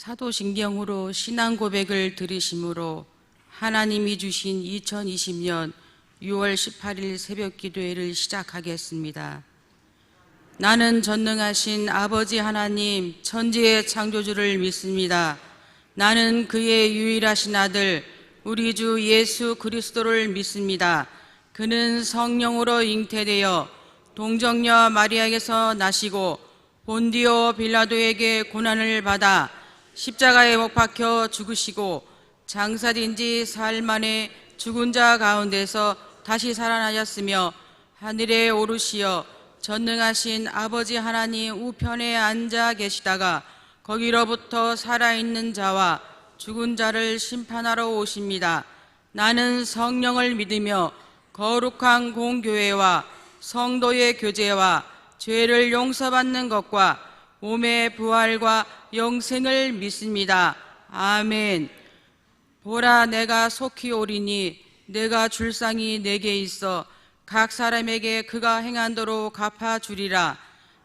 사도신경으로 신앙 고백을 들으심으로 하나님이 주신 2020년 6월 18일 새벽 기도회를 시작하겠습니다. 나는 전능하신 아버지 하나님 천지의 창조주를 믿습니다. 나는 그의 유일하신 아들 우리 주 예수 그리스도를 믿습니다. 그는 성령으로 잉태되어 동정녀 마리아에게서 나시고 본디오 빌라도에게 고난을 받아 십자가에 못 박혀 죽으시고 장사된 지 사흘 만에 죽은 자 가운데서 다시 살아나셨으며 하늘에 오르시어 전능하신 아버지 하나님 우편에 앉아 계시다가 거기로부터 살아있는 자와 죽은 자를 심판하러 오십니다. 나는 성령을 믿으며 거룩한 공교회와 성도의 교제와 죄를 용서받는 것과 몸의 부활과 영생을 믿습니다. 아멘. 보라, 내가 속히 오리니 내가 줄상이 내게 있어 각 사람에게 그가 행한 대로 갚아주리라.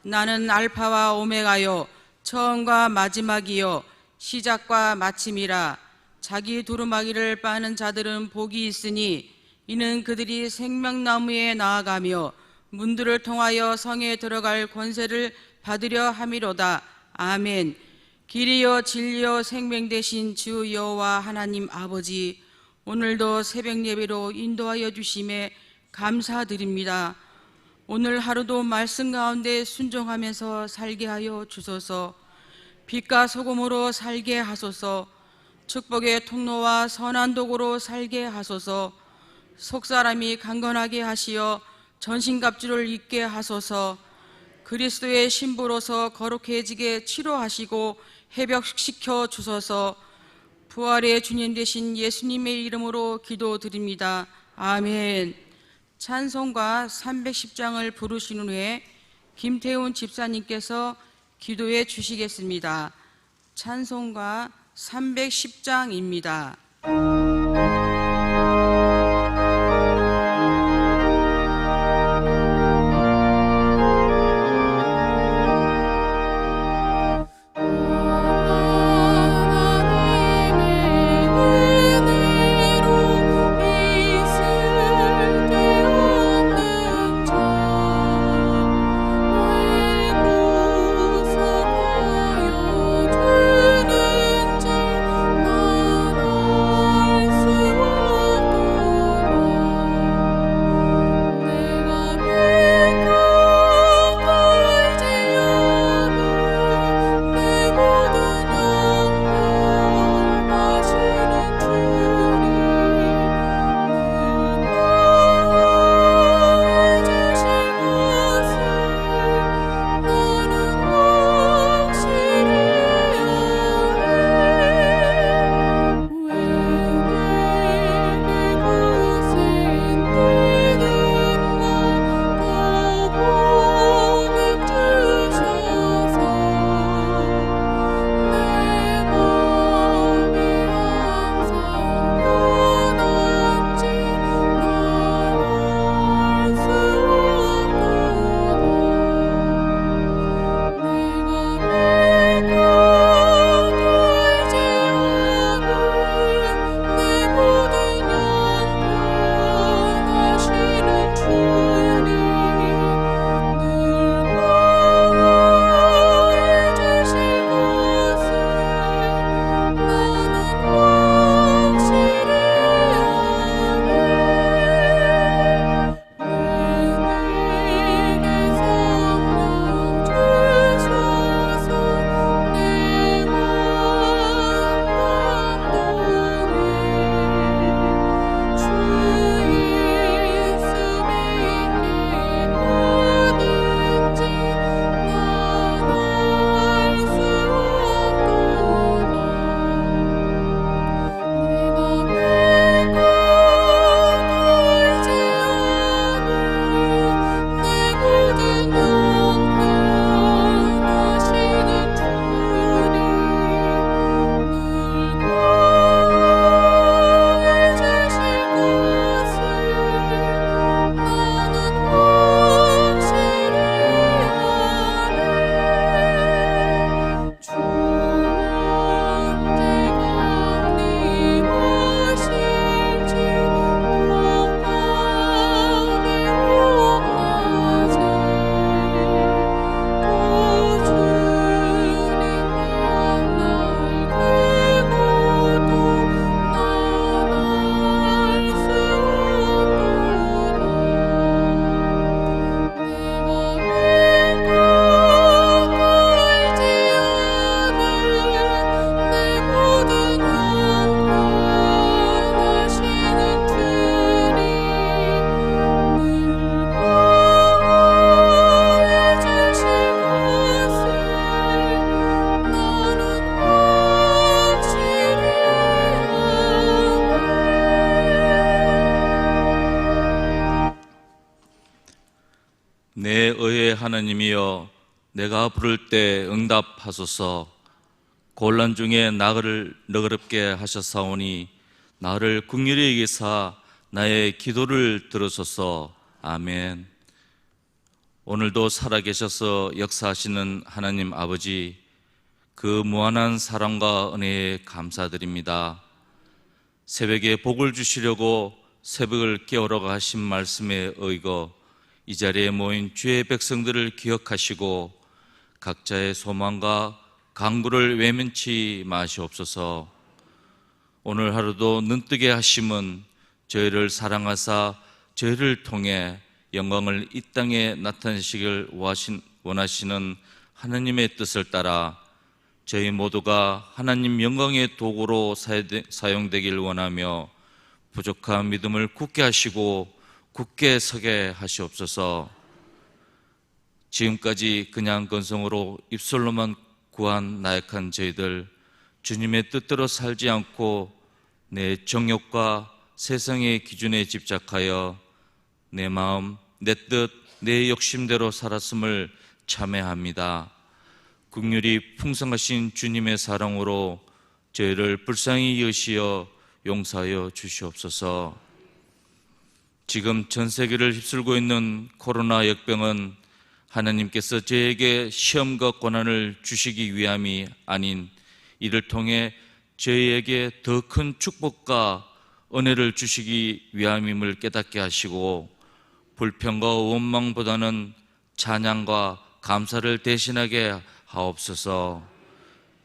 나는 알파와 오메가요 처음과 마지막이요 시작과 마침이라. 자기 두루마기를 빠는 자들은 복이 있으니 이는 그들이 생명나무에 나아가며 문들을 통하여 성에 들어갈 권세를 받으려 함이로다. 아멘. 길이요 진리요 생명 되신 주 여호와 하나님 아버지, 오늘도 새벽 예배로 인도하여 주심에 감사드립니다. 오늘 하루도 말씀 가운데 순종하면서 살게 하여 주소서. 빛과 소금으로 살게 하소서. 축복의 통로와 선한 도구로 살게 하소서. 속사람이 강건하게 하시어 전신갑주를 입게 하소서. 그리스도의 신부로서 거룩해지게 치료하시고 회복시켜 주소서. 부활의 주님 되신 예수님의 이름으로 기도드립니다. 아멘. 찬송가 310장을 부르신 후에 김태훈 집사님께서 기도해 주시겠습니다. 찬송가 310장입니다. 주는 자 내가 부를 때 응답하소서. 곤란 중에 나를 너그럽게 하셨사오니 나를 긍휼히 여기사 나의 기도를 들으소서. 아멘. 오늘도 살아계셔서 역사하시는 하나님 아버지, 그 무한한 사랑과 은혜에 감사드립니다. 새벽에 복을 주시려고 새벽을 깨우러 가신 말씀에 의거 이 자리에 모인 주의 백성들을 기억하시고 각자의 소망과 간구를 외면치 마시옵소서. 오늘 하루도 눈뜨게 하심은 저희를 사랑하사 저희를 통해 영광을 이 땅에 나타내시길 원하시는 하나님의 뜻을 따라 저희 모두가 하나님 영광의 도구로 사용되길 원하며 부족한 믿음을 굳게 하시고 굳게 서게 하시옵소서. 지금까지 그냥 건성으로 입술로만 구한 나약한 저희들, 주님의 뜻대로 살지 않고 내 정욕과 세상의 기준에 집착하여 내 마음, 내 뜻, 내 욕심대로 살았음을 참회합니다. 긍휼이 풍성하신 주님의 사랑으로 저희를 불쌍히 여시어 용서하여 주시옵소서. 지금 전 세계를 휩쓸고 있는 코로나 역병은 하나님께서 저에게 시험과 고난을 주시기 위함이 아닌 이를 통해 저희에게 더 큰 축복과 은혜를 주시기 위함임을 깨닫게 하시고 불평과 원망보다는 찬양과 감사를 대신하게 하옵소서.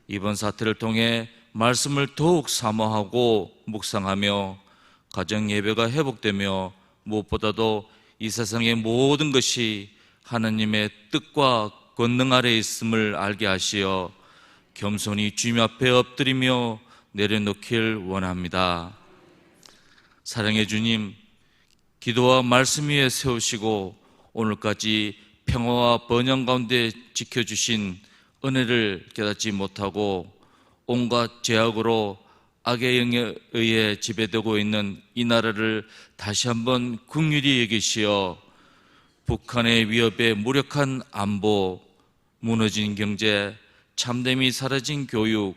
이번 사태를 통해 말씀을 더욱 사모하고 묵상하며 가정 예배가 회복되며 무엇보다도 이 세상의 모든 것이 하나님의 뜻과 권능 아래 있음을 알게 하시어 겸손히 주님 앞에 엎드리며 내려놓길 원합니다. 사랑의 주님, 기도와 말씀 위에 세우시고 오늘까지 평화와 번영 가운데 지켜주신 은혜를 깨닫지 못하고 온갖 죄악으로 악의 영에 의해 지배되고 있는 이 나라를 다시 한번 긍휼히 여기시어 북한의 위협에 무력한 안보, 무너진 경제, 참됨이 사라진 교육,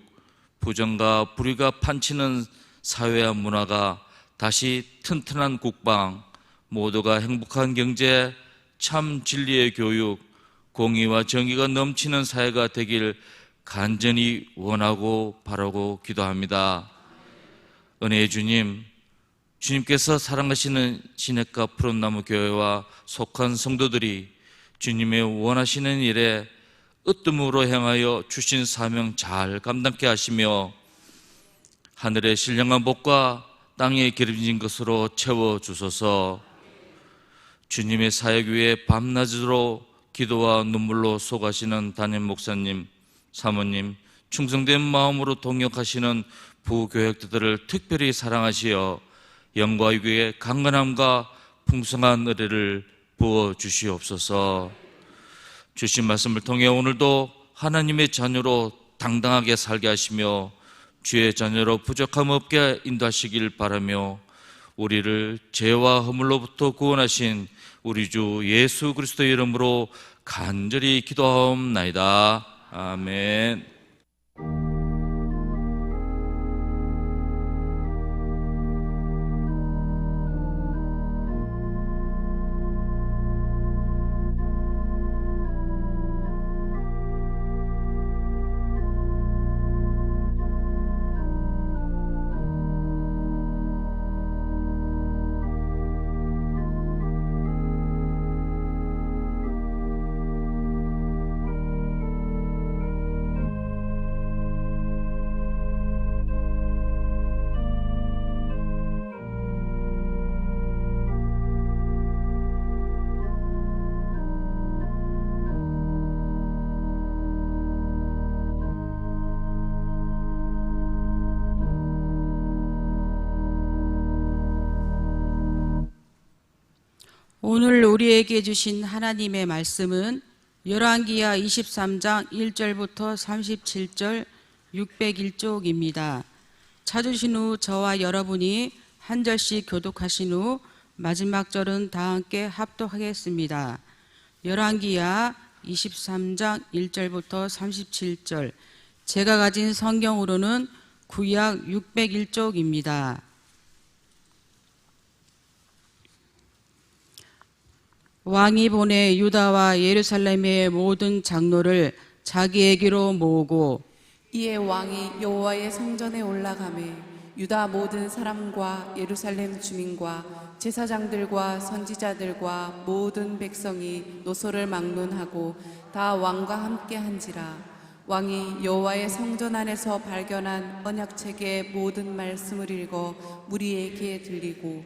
부정과 불의가 판치는 사회와 문화가 다시 튼튼한 국방, 모두가 행복한 경제, 참 진리의 교육, 공의와 정의가 넘치는 사회가 되길 간절히 원하고 바라고 기도합니다. 은혜의 주님, 주님께서 사랑하시는 시냇가 푸른나무 교회와 속한 성도들이 주님의 원하시는 일에 으뜸으로 행하여 주신 사명 잘 감당케 하시며 하늘의 신령한 복과 땅에 기름진 것으로 채워주소서. 주님의 사역 위에 밤낮으로 기도와 눈물로 쏘가시는 담임 목사님, 사모님, 충성된 마음으로 동역하시는 부교역들을 특별히 사랑하시어 영과 위에 강건함과 풍성한 은혜를 부어주시옵소서. 주신 말씀을 통해 오늘도 하나님의 자녀로 당당하게 살게 하시며 주의 자녀로 부족함 없게 인도하시길 바라며 우리를 죄와 허물로부터 구원하신 우리 주 예수 그리스도의 이름으로 간절히 기도하옵나이다. 아멘. 오늘 우리에게 주신 하나님의 말씀은 열왕기하 23장 1절부터 37절 601쪽입니다. 찾으신 후 저와 여러분이 한 절씩 교독하신 후 마지막 절은 다 함께 합독하겠습니다. 열왕기하 23장 1절부터 37절, 제가 가진 성경으로는 구약 601쪽입니다. 왕이 보내 유다와 예루살렘의 모든 장로를 자기에게로 모으고 이에 왕이 여호와의 성전에 올라가매 유다 모든 사람과 예루살렘 주민과 제사장들과 선지자들과 모든 백성이 노소를 막론하고 다 왕과 함께 한지라. 왕이 여호와의 성전 안에서 발견한 언약책의 모든 말씀을 읽어 무리에게 들리고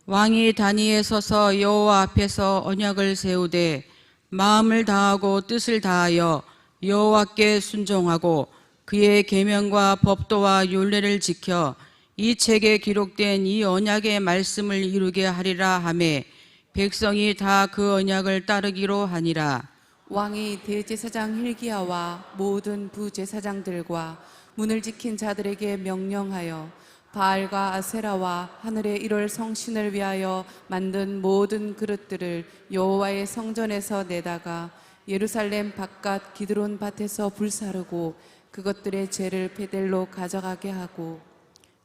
왕이 단위에 서서 여호와 앞에서 언약을 세우되 마음을 다하고 뜻을 다하여 여호와께 순종하고 그의 계명과 법도와 율례를 지켜 이 책에 기록된 이 언약의 말씀을 이루게 하리라 하매 백성이 다 그 언약을 따르기로 하니라. 왕이 대제사장 hil기야와 모든 부제사장들과 문을 지킨 자들에게 명령하여 바알과 아세라와 하늘의 일월 성신을 위하여 만든 모든 그릇들을 여호와의 성전에서 내다가 예루살렘 바깥 기드론 밭에서 불사르고 그것들의 죄를 베델로 가져가게 하고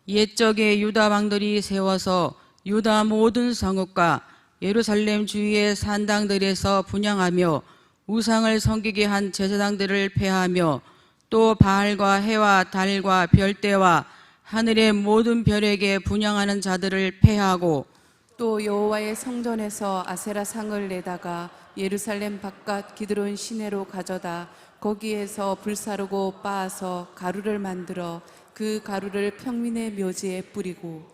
옛적에 유다 왕들이 세워서 유다 모든 성읍과 예루살렘 주위의 산당들에서 분향하며 우상을 섬기게 한 제사장들을 폐하며 또 바알과 해와 달과 별대와 하늘의 모든 별에게 분향하는 자들을 폐하고 또 여호와의 성전에서 아세라 상을 내다가 예루살렘 바깥 기드론 시내로 가져다 거기에서 불사르고 빻아서 가루를 만들어 그 가루를 평민의 묘지에 뿌리고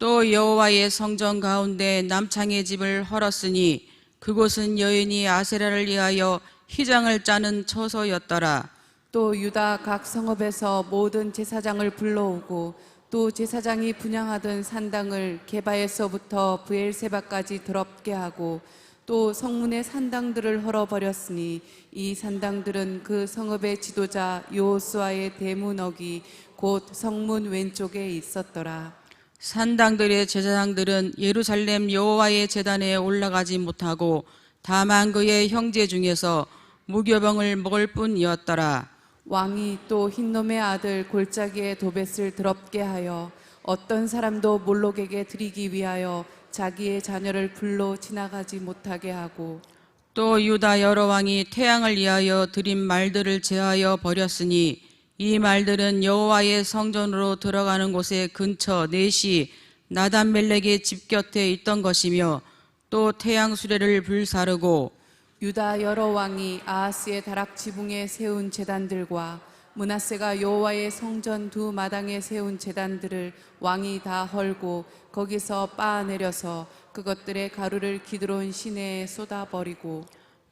또 여호와의 성전 가운데 남창의 집을 헐었으니 그곳은 여인이 아세라를 위하여 휘장을 짜는 처소였더라. 또 유다 각 성읍에서 모든 제사장을 불러오고 또 제사장이 분향하던 산당을 게바에서부터 브엘세바까지 더럽게 하고 또 성문의 산당들을 헐어버렸으니 이 산당들은 그 성읍의 지도자 여호수아의 대문억이 곧 성문 왼쪽에 있었더라. 산당들의 제사장들은 예루살렘 여호와의 제단에 올라가지 못하고 다만 그의 형제 중에서 무교병을 먹을 뿐이었더라. 왕이 또 흰놈의 아들 골짜기의 도벳을 더럽게 하여 어떤 사람도 몰록에게 드리기 위하여 자기의 자녀를 불로 지나가지 못하게 하고 또 유다 여러 왕이 태양을 위하여 드린 말들을 제하여 버렸으니 이 말들은 여호와의 성전으로 들어가는 곳의 근처 넷이 나단멜렉의 집 곁에 있던 것이며 또 태양 수레를 불사르고 유다 여러 왕이 아하스의 다락 지붕에 세운 제단들과 므낫세가 여호와의 성전 두 마당에 세운 제단들을 왕이 다 헐고 거기서 빻아내려서 그것들의 가루를 기드론 시내에 쏟아버리고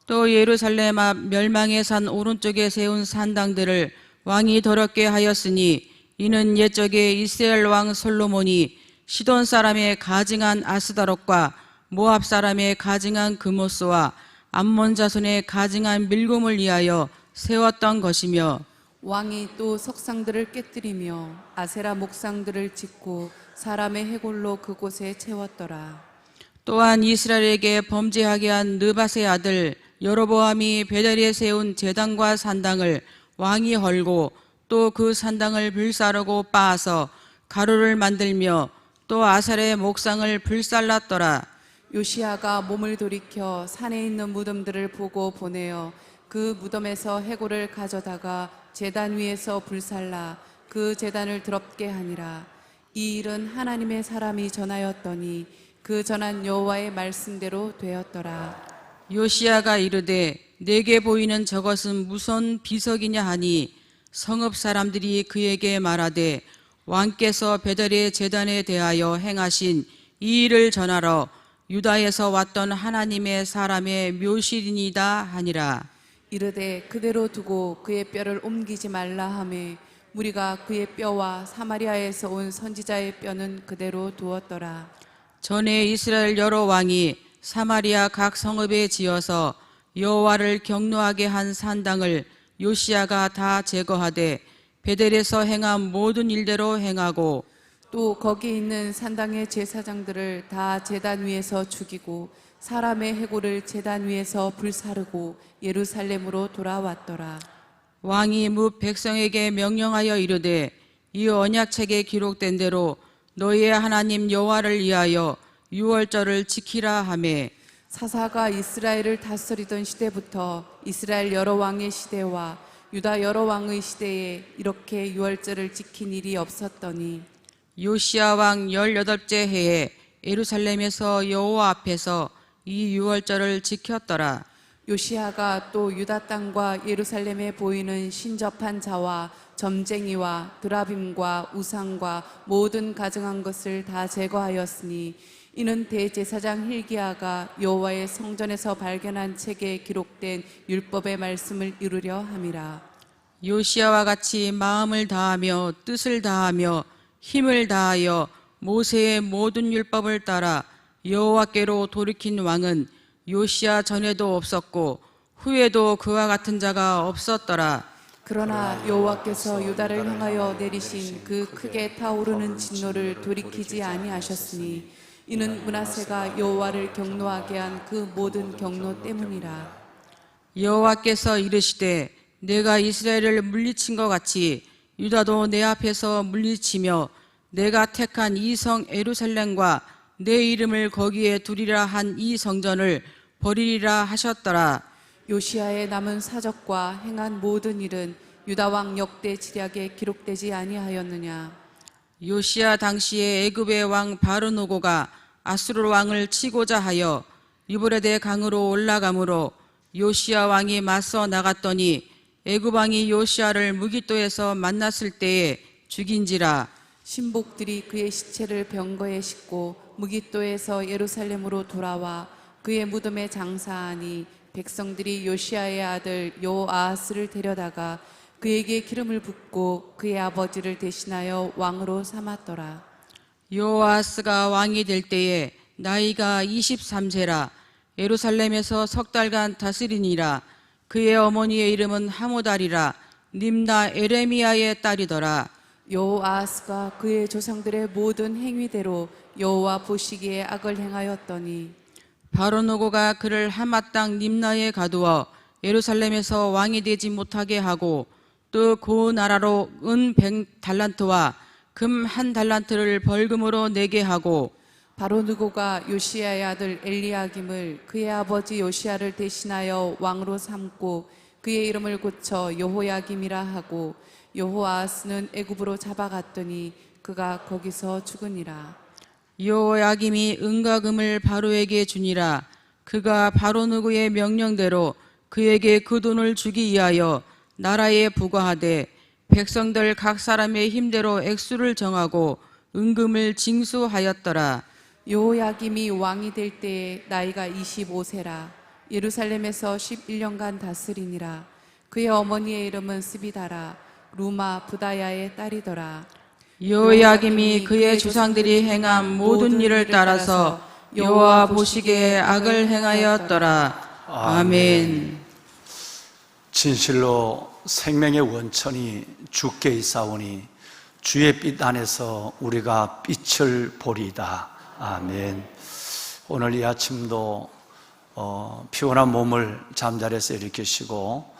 또 예루살렘 앞 멸망의 산 오른쪽에 세운 산당들을 왕이 더럽게 하였으니 이는 옛적에 이스라엘 왕 솔로몬이 시돈 사람의 가증한 아스다롯과 모압 사람의 가증한 그모스와 암몬 자손의 가증한 밀곰을 위하여 세웠던 것이며 왕이 또 석상들을 깨뜨리며 아세라 목상들을 짓고 사람의 해골로 그곳에 채웠더라. 또한 이스라엘에게 범죄하게 한 느밧의 아들 여로보암이 베델에 세운 제단과 산당을 왕이 헐고 또 그 산당을 불사르고 빻아서 가루를 만들며 또 아살의 목상을 불살랐더라. 요시아가 몸을 돌이켜 산에 있는 무덤들을 보고 보내어 그 무덤에서 해골을 가져다가 제단 위에서 불살라 그 제단을 더럽게 하니라. 이 일은 하나님의 사람이 전하였더니 그 전한 여호와의 말씀대로 되었더라. 요시아가 이르되 내게 보이는 저것은 무슨 비석이냐 하니 성읍 사람들이 그에게 말하되 왕께서 베델의 제단에 대하여 행하신 이 일을 전하러 유다에서 왔던 하나님의 사람의 묘실이니이다 하니라. 이르되 그대로 두고 그의 뼈를 옮기지 말라 하매 무리가 그의 뼈와 사마리아에서 온 선지자의 뼈는 그대로 두었더라. 전에 이스라엘 여러 왕이 사마리아 각 성읍에 지어서 여호와를 경노하게 한 산당을 요시아가 다 제거하되 베델에서 행한 모든 일대로 행하고 또 거기 있는 산당의 제사장들을 다 제단 위에서 죽이고 사람의 해골을 제단 위에서 불사르고 예루살렘으로 돌아왔더라. 왕이 뭇 백성에게 명령하여 이르되 이 언약책에 기록된 대로 너희의 하나님 여호와를 위하여 유월절을 지키라 하매 사사가 이스라엘을 다스리던 시대부터 이스라엘 여러 왕의 시대와 유다 여러 왕의 시대에 이렇게 유월절을 지킨 일이 없었더니 요시야 왕 18째 해에 예루살렘에서 여호와 앞에서 이 유월절을 지켰더라. 요시아가 또 유다 땅과 예루살렘에 보이는 신접한 자와 점쟁이와 드라빔과 우상과 모든 가증한 것을 다 제거하였으니 이는 대제사장 힐기야가 여호와의 성전에서 발견한 책에 기록된 율법의 말씀을 이루려 함이라. 요시야와 같이 마음을 다하며 뜻을 다하며 힘을 다하여 모세의 모든 율법을 따라 여호와께로 돌이킨 왕은 요시야 전에도 없었고 후에도 그와 같은 자가 없었더라. 그러나 여호와께서 유다를 향하여 내리신 그 크게 타오르는 진노를 돌이키지 아니하셨으니 이는 므낫세가 여호와를 경노하게 한 그 모든 경노 때문이라. 여호와께서 이르시되 내가 이스라엘을 물리친 것 같이 유다도 내 앞에서 물리치며 내가 택한 이 성 예루살렘과 내 이름을 거기에 두리라 한 이 성전을 버리리라 하셨더라. 요시아의 남은 사적과 행한 모든 일은 유다 왕 역대 지략에 기록되지 아니하였느냐. 요시야 당시에 애굽의 왕 바르노고가 아수르 왕을 치고자 하여 유브레데 강으로 올라가므로 요시야 왕이 맞서 나갔더니 애굽 왕이 요시야를 무기또에서 만났을 때에 죽인지라. 신복들이 그의 시체를 병거에 싣고 무기또에서 예루살렘으로 돌아와 그의 무덤에 장사하니 백성들이 요시아의 아들 요아하스를 데려다가 그에게 기름을 붓고 그의 아버지를 대신하여 왕으로 삼았더라. 요아스가 왕이 될 때에 나이가 23세라 예루살렘에서 석 달간 다스리니라. 그의 어머니의 이름은 하모달이라 림나 에레미야의 딸이더라. 여호아하스가 그의 조상들의 모든 행위대로 여호와 보시기에 악을 행하였더니 바로노고가 그를 하맛 땅 림나에 가두어 예루살렘에서 왕이 되지 못하게 하고 또 그 나라로 은 100달란트와 금 1달란트를 벌금으로 내게 하고 바로 느고가 요시야의 아들 엘리야김을 그의 아버지 요시야를 대신하여 왕으로 삼고 그의 이름을 고쳐 여호야김이라 하고 여호아하스는 애굽으로 잡아갔더니 그가 거기서 죽으니라. 여호야김이 은과 금을 바로에게 주니라. 그가 바로 누구의 명령대로 그에게 그 돈을 주기 위하여 나라에 부과하되 백성들 각 사람의 힘대로 액수를 정하고 은금을 징수하였더라. 여호야김이 왕이 될 때에 나이가 25세라 예루살렘에서 11년간 다스리니라. 그의 어머니의 이름은 스비다라 루마 부다야의 딸이더라. 여호야김이 그의 조상들이 행한 모든 일을 따라서 여호와 보시기에 악을 행하였더라. 아멘. 진실로 생명의 원천이 주께 있사오니 주의 빛 안에서 우리가 빛을 보리이다. 아멘. 오늘 이 아침도 피곤한 몸을 잠자리에서 일으키시고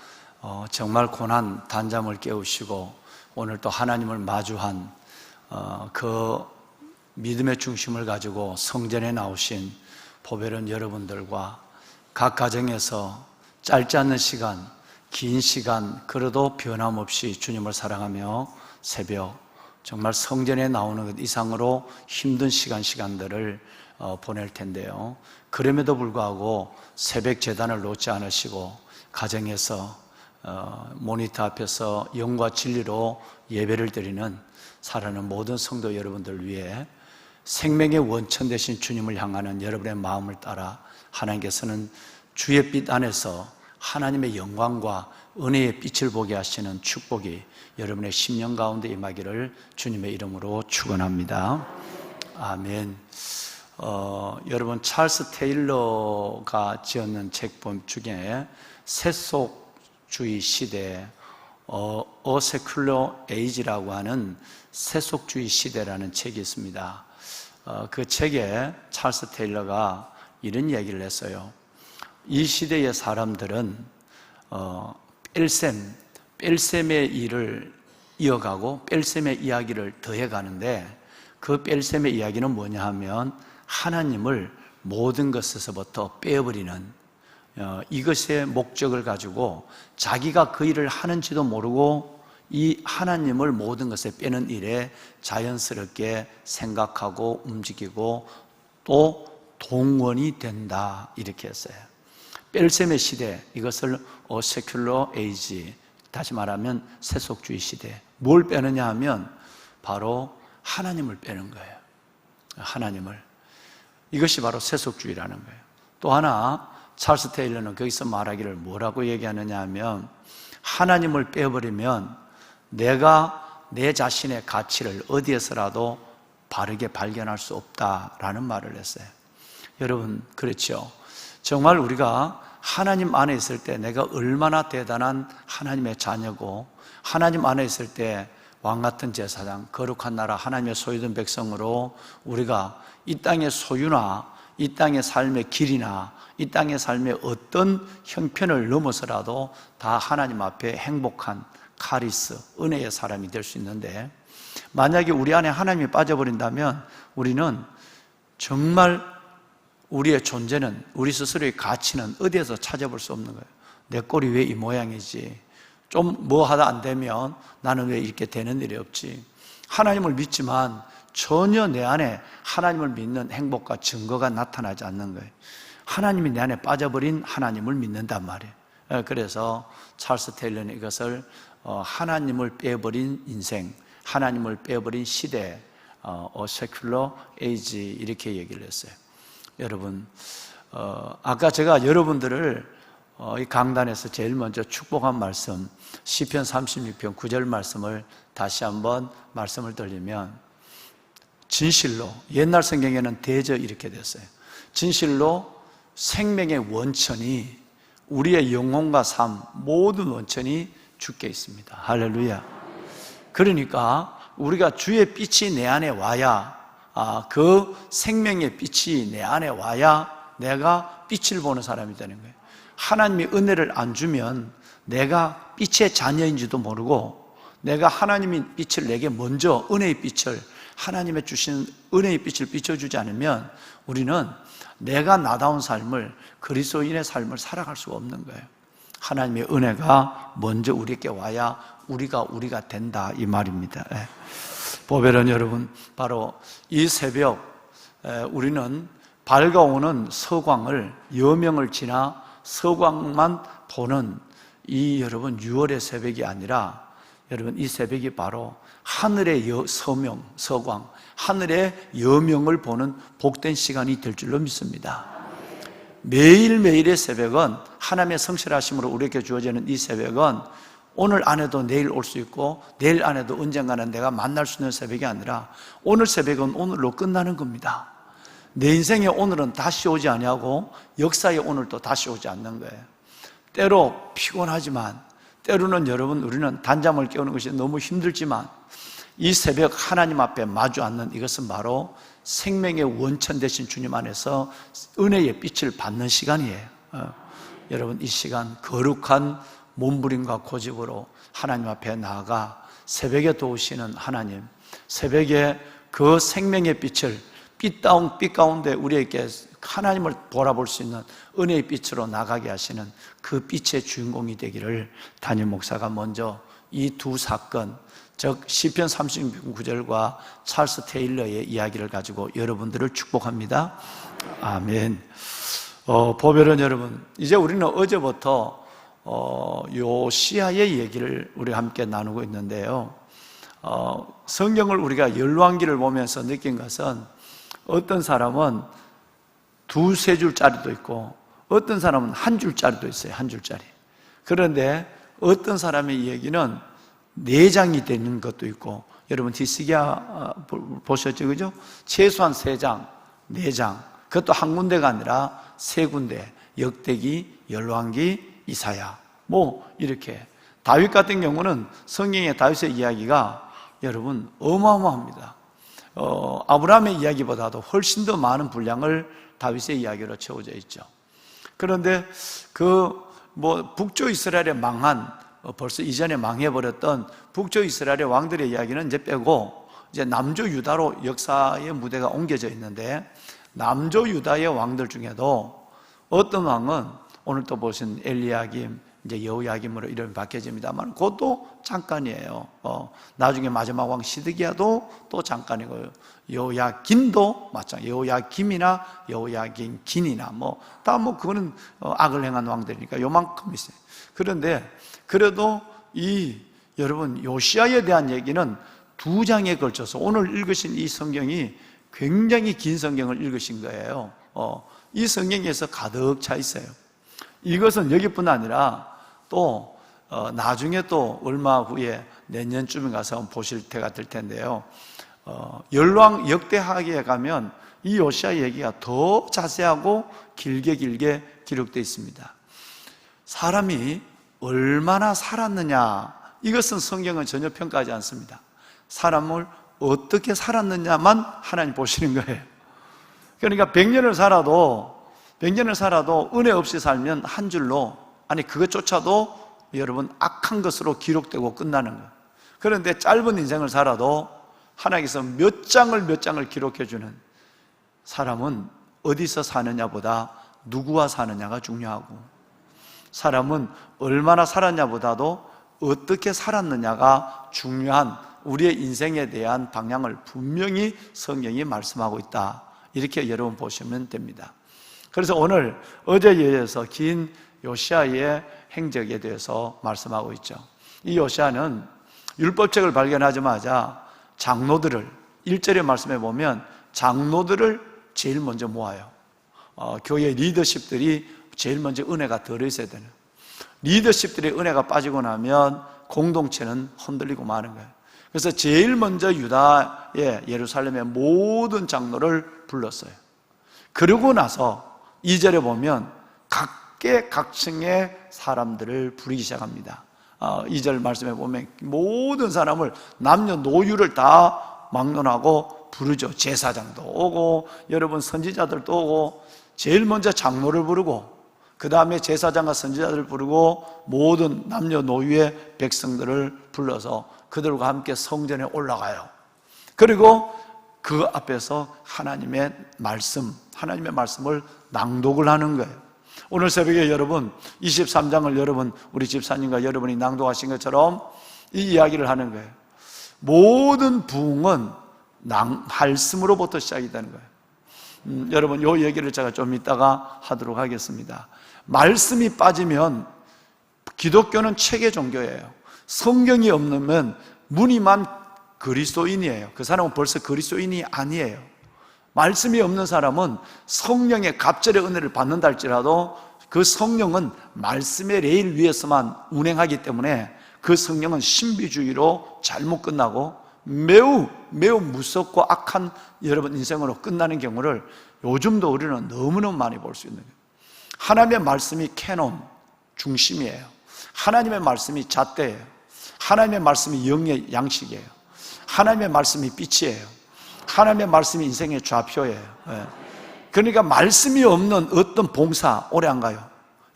정말 고난 단잠을 깨우시고 오늘 또 하나님을 마주한 그 믿음의 중심을 가지고 성전에 나오신 보배로운 여러분들과 각 가정에서 짧지 않는 시간, 긴 시간 그래도 변함없이 주님을 사랑하며 새벽 정말 성전에 나오는 것 이상으로 힘든 시간들을 보낼 텐데요. 그럼에도 불구하고 새벽 제단을 놓지 않으시고 가정에서 모니터 앞에서 영과 진리로 예배를 드리는 살아가는 모든 성도 여러분들 위해 생명의 원천 되신 주님을 향하는 여러분의 마음을 따라 하나님께서는 주의 빛 안에서 하나님의 영광과 은혜의 빛을 보게 하시는 축복이 여러분의 심령 가운데 임하기를 주님의 이름으로 축원합니다. 아멘. 여러분 찰스 테일러가 지었는 책본 중에 세속주의 시대 A Secular Age라고 하는 세속주의 시대라는 책이 있습니다. 그 책에 찰스 테일러가 이런 얘기를 했어요. 이 시대의 사람들은 뺄셈의 일을 이어가고 뺄셈의 이야기를 더해가는데, 그 뺄셈의 이야기는 뭐냐 하면 하나님을 모든 것에서부터 빼어버리는, 이것의 목적을 가지고 자기가 그 일을 하는지도 모르고 이 하나님을 모든 것에 빼는 일에 자연스럽게 생각하고 움직이고 또 동원이 된다, 이렇게 했어요. 뺄셈의 시대, 이것을 secular age, 다시 말하면 세속주의 시대. 뭘 빼느냐 하면 바로 하나님을 빼는 거예요. 하나님을. 이것이 바로 세속주의라는 거예요. 또 하나, 찰스 테일러는 거기서 말하기를 뭐라고 얘기하느냐 하면, 하나님을 빼버리면 내가 내 자신의 가치를 어디에서라도 바르게 발견할 수 없다라는 말을 했어요. 여러분, 그렇죠? 정말 우리가 하나님 안에 있을 때 내가 얼마나 대단한 하나님의 자녀고, 하나님 안에 있을 때 왕같은 제사장, 거룩한 나라, 하나님의 소유된 백성으로 우리가 이 땅의 소유나 이 땅의 삶의 길이나 이 땅의 삶의 어떤 형편을 넘어서라도 다 하나님 앞에 행복한 카리스, 은혜의 사람이 될 수 있는데, 만약에 우리 안에 하나님이 빠져버린다면 우리는 정말 우리의 존재는, 우리 스스로의 가치는 어디에서 찾아볼 수 없는 거예요. 내 꼴이 왜 이 모양이지? 좀 뭐 하다 안 되면 나는 왜 이렇게 되는 일이 없지? 하나님을 믿지만 전혀 내 안에 하나님을 믿는 행복과 증거가 나타나지 않는 거예요. 하나님이 내 안에 빠져버린 하나님을 믿는단 말이에요. 그래서 찰스 테일러는 이것을 하나님을 빼버린 인생, 하나님을 빼버린 시대, secular age, 이렇게 얘기를 했어요. 여러분, 아까 제가 여러분들을 이 강단에서 제일 먼저 축복한 말씀, 시편 36편 9절 말씀을 다시 한번 말씀을 드리면, 진실로, 옛날 성경에는 대저 이렇게 됐어요. 진실로 생명의 원천이, 우리의 영혼과 삶 모든 원천이 주께 있습니다. 할렐루야. 그러니까 우리가 주의 빛이 내 안에 와야, 그 생명의 빛이 내 안에 와야 내가 빛을 보는 사람이 되는 거예요. 하나님이 은혜를 안 주면 내가 빛의 자녀인지도 모르고, 내가 하나님이 빛을 내게 먼저, 은혜의 빛을, 하나님의 주신 은혜의 빛을 비춰주지 않으면 우리는 내가 나다운 삶을, 그리스도인의 삶을 살아갈 수가 없는 거예요. 하나님의 은혜가 먼저 우리에게 와야 우리가 된다, 이 말입니다. 보배는 여러분, 바로 이 새벽 우리는 밝아오는 서광을, 여명을 지나 서광만 보는 이 여러분 6월의 새벽이 아니라, 여러분 이 새벽이 바로 하늘의 서명, 서광, 하늘의 여명을 보는 복된 시간이 될 줄로 믿습니다. 매일매일의 새벽은 하나님의 성실하심으로 우리에게 주어지는 이 새벽은 오늘 안에도 내일 올 수 있고 내일 안에도 언젠가는 내가 만날 수 있는 새벽이 아니라, 오늘 새벽은 오늘로 끝나는 겁니다. 내 인생의 오늘은 다시 오지 아니하고 역사의 오늘도 다시 오지 않는 거예요. 때로 피곤하지만, 때로는 여러분 우리는 단잠을 깨우는 것이 너무 힘들지만, 이 새벽 하나님 앞에 마주 앉는 이것은 바로 생명의 원천 되신 주님 안에서 은혜의 빛을 받는 시간이에요. 여러분, 이 시간 거룩한 몸부림과 고집으로 하나님 앞에 나아가 새벽에 도우시는 하나님, 새벽에 그 생명의 빛을 빛 가운데 우리에게 하나님을 돌아볼 수 있는 은혜의 빛으로 나가게 하시는 그 빛의 주인공이 되기를 담임 목사가 먼저 이 두 사건, 즉 시편 39절과 찰스 테일러의 이야기를 가지고 여러분들을 축복합니다. 아멘. 보배는 여러분, 이제 우리는 어제부터 요시야의 얘기를 우리 함께 나누고 있는데요, 성경을 우리가 열왕기를 보면서 느낀 것은, 어떤 사람은 두세 줄짜리도 있고 어떤 사람은 한 줄짜리도 있어요. 한 줄짜리. 그런데 어떤 사람의 얘기는 4장이 되는 것도 있고, 여러분 히스기야 보셨죠? 그죠? 최소한 3장, 4장. 그것도 한 군데가 아니라 3군데. 역대기, 열왕기, 이사야. 이렇게. 다윗 같은 경우는 성경의 다윗의 이야기가 여러분 어마어마합니다. 아브라함의 이야기보다도 훨씬 더 많은 분량을 다윗의 이야기로 채워져 있죠. 그런데 북쪽 이스라엘의 망한, 벌써 이전에 망해버렸던 북쪽 이스라엘의 왕들의 이야기는 이제 빼고 이제 남조 유다로 역사의 무대가 옮겨져 있는데, 남조 유다의 왕들 중에도 어떤 왕은 오늘 또 보신 엘리야김, 이제 여호야김으로 이름이 바뀌어집니다만 그것도 잠깐이에요. 나중에 마지막 왕 시드기야도 또 잠깐이고요. 여호야김도 마찬가지. 여호야김이나 여호야김긴이나 그거는 악을 행한 왕들이니까 요만큼 있어요. 그런데 그래도 여러분 요시야에 대한 얘기는 2장에 걸쳐서 오늘 읽으신 이 성경이 굉장히 긴 성경을 읽으신 거예요. 이 성경에서 가득 차 있어요. 이것은 여기뿐 아니라 또 나중에 또 얼마 후에 내년쯤에 가서 보실 때가 될 텐데요. 열왕 역대하기에 가면 이 요시야 얘기가 더 자세하고 길게 기록되어 있습니다. 사람이 얼마나 살았느냐, 이것은 성경은 전혀 평가하지 않습니다. 사람을 어떻게 살았느냐만 하나님 보시는 거예요. 그러니까 100년을 살아도 은혜 없이 살면 한 줄로, 그것조차도 여러분 악한 것으로 기록되고 끝나는 거예요. 그런데 짧은 인생을 살아도 하나님께서 몇 장을 기록해주는, 사람은 어디서 사느냐보다 누구와 사느냐가 중요하고, 사람은 얼마나 살았냐보다도 어떻게 살았느냐가 중요한 우리의 인생에 대한 방향을 분명히 성경이 말씀하고 있다, 이렇게 여러분 보시면 됩니다. 그래서 오늘 어제에 이어서 긴 요시야의 행적에 대해서 말씀하고 있죠. 이 요시야는 율법책을 발견하자마자 장로들을, 1절의 말씀에 보면 장로들을 제일 먼저 모아요. 교회 리더십들이 제일 먼저 은혜가 들어있어야 되는, 리더십들의 은혜가 빠지고 나면 공동체는 흔들리고 마는 거예요. 그래서 제일 먼저 유다의 예루살렘의 모든 장로를 불렀어요. 그러고 나서 2절에 보면 각계각층의 사람들을 부르기 시작합니다. 2절 말씀에 보면 모든 사람을, 남녀노유를 다 막론하고 부르죠. 제사장도 오고 여러분 선지자들도 오고, 제일 먼저 장로를 부르고 그 다음에 제사장과 선지자들을 부르고 모든 남녀노유의 백성들을 불러서 그들과 함께 성전에 올라가요. 그리고 그 앞에서 하나님의 말씀을 낭독을 하는 거예요. 오늘 새벽에 여러분 23장을 여러분, 우리 집사님과 여러분이 낭독하신 것처럼 이 이야기를 하는 거예요. 모든 부흥은 말씀으로부터 시작이 되는 거예요. 여러분 이 얘기를 제가 좀 이따가 하도록 하겠습니다. 말씀이 빠지면, 기독교는 체계 종교예요. 성경이 없으면 무늬만 그리스도인이에요. 그 사람은 벌써 그리스도인이 아니에요. 말씀이 없는 사람은 성령의 갑절의 은혜를 받는다 할지라도 그 성령은 말씀의 레일 위에서만 운행하기 때문에 그 성령은 신비주의로 잘못 끝나고 매우 무섭고 악한 여러분 인생으로 끝나는 경우를 요즘도 우리는 너무너무 많이 볼 수 있는 거예요. 하나님의 말씀이 캐논 중심이에요. 하나님의 말씀이 잣대예요. 하나님의 말씀이 영의 양식이에요. 하나님의 말씀이 빛이에요. 하나님의 말씀이 인생의 좌표예요. 그러니까 말씀이 없는 어떤 봉사 오래 안 가요.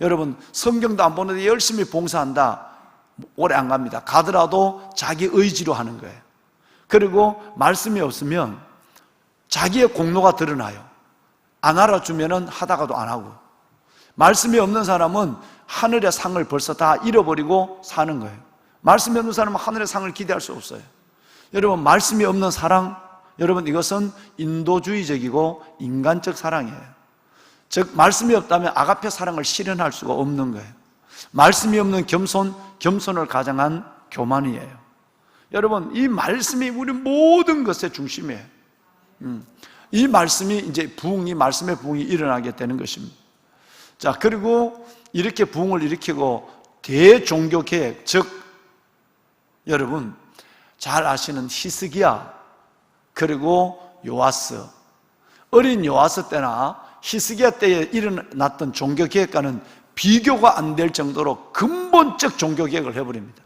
여러분 성경도 안 보는데 열심히 봉사한다, 오래 안 갑니다. 가더라도 자기 의지로 하는 거예요. 그리고 말씀이 없으면 자기의 공로가 드러나요. 안 알아주면 하다가도 안 하고, 말씀이 없는 사람은 하늘의 상을 벌써 다 잃어버리고 사는 거예요. 말씀이 없는 사람은 하늘의 상을 기대할 수 없어요. 여러분 말씀이 없는 사랑, 여러분 이것은 인도주의적이고 인간적 사랑이에요. 즉 말씀이 없다면 아가페 사랑을 실현할 수가 없는 거예요. 말씀이 없는 겸손을 가장한 교만이에요. 여러분 이 말씀이 우리 모든 것의 중심이에요. 이 말씀이 이제 말씀의 부흥이 일어나게 되는 것입니다. 자, 그리고 이렇게 부흥을 일으키고 대종교개혁, 즉 여러분 잘 아시는 히스기야 그리고 요아스, 어린 요아스 때나 히스기야 때에 일어났던 종교개혁과는 비교가 안 될 정도로 근본적 종교개혁을 해버립니다.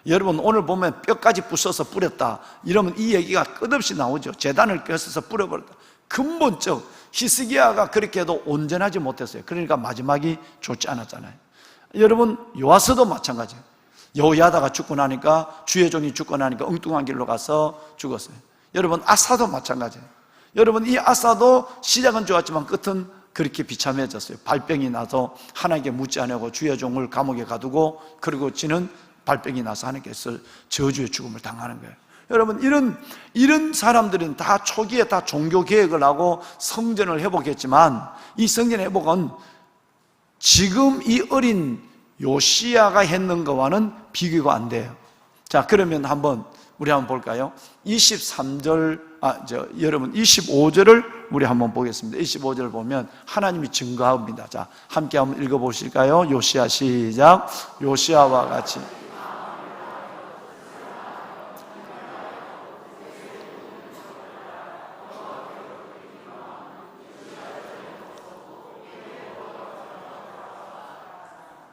여러분 오늘 보면 뼈까지 부숴서 뿌렸다 이러면 이 얘기가 끝없이 나오죠. 제단을 껴서 뿌려버렸다. 근본적 히스기야가 그렇게 해도 온전하지 못했어요. 그러니까 마지막이 좋지 않았잖아요. 여러분 요아스도 마찬가지예요. 여호야다가 죽고 나니까, 주의 종이 죽고 나니까 엉뚱한 길로 가서 죽었어요. 여러분 아사도 마찬가지예요. 여러분 이 아사도 시작은 좋았지만 끝은 그렇게 비참해졌어요. 발병이 나서 하나님께 묻지 않고 주의 종을 감옥에 가두고, 그리고 지는 발병이 나서 하나님께서 저주의 죽음을 당하는 거예요. 여러분 이런 사람들은 다 초기에 다 종교 개혁을 하고 성전을 회복했지만, 이 성전 회복은 지금 이 어린 요시야가 했는 것과는 비교가 안 돼요. 자, 그러면 우리 한번 볼까요? 23절, 여러분 25절을 우리 한번 보겠습니다. 25절을 보면 하나님이 증거합니다. 자, 함께 한번 읽어보실까요? 요시야 시작. 요시야와 같이